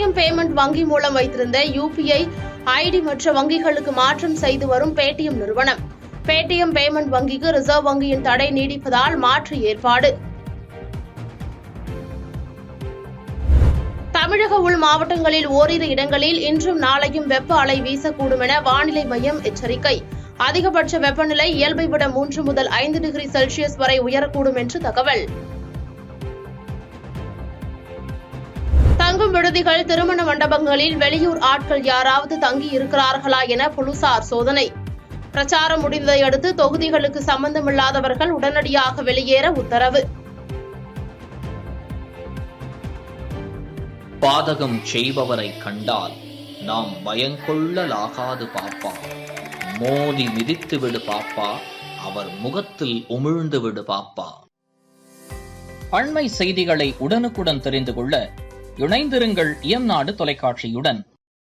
Paytm payment வங்கி மூலம் வைத்திருந்த UPI ஐடி மற்ற வங்கிகளுக்கு மாற்றம் செய்து வரும் பேடிஎம் நிறுவனம். பேடிஎம் பேமெண்ட் வங்கிக்கு ரிசர்வ் வங்கியின் தடை நீடிப்பதால் மாற்று ஏற்பாடு. தமிழக உள் மாவட்டங்களில் ஓரிரு இடங்களில் இன்றும் நாளையும் வெப்ப அலை வீசக்கூடும் என வானிலை மையம் எச்சரிக்கை. அதிகபட்ச வெப்பநிலை இயல்பை விட 3 முதல் 5 டிகிரி செல்சியஸ் வரை உயரக்கூடும் என்று தகவல். தங்கும் விடுதிகள், திருமண மண்டபங்களில் வெளியூர் ஆட்கள் யாராவது தங்கி இருக்கிறார்களா என போலீசார் சோதனை. பிரச்சாரம் முடிந்ததை அடுத்து தொகுதிகளுக்கு சம்பந்தமில்லாதவர்கள் உடனடியாக வெளியேற உத்தரவு. பாதகம் செய்பவரை கண்டால் நாம் பயங்கொள்ளலாகாது பாப்பா. மோதி மிதித்து விடு பாப்பா, அவர் முகத்தில் உமிழ்ந்து விடு பாப்பா. அண்மை செய்திகளை உடனுக்குடன் தெரிந்து கொள்ள இணைந்திருங்கள் இயம்நாடு தொலைக்காட்சியுடன்.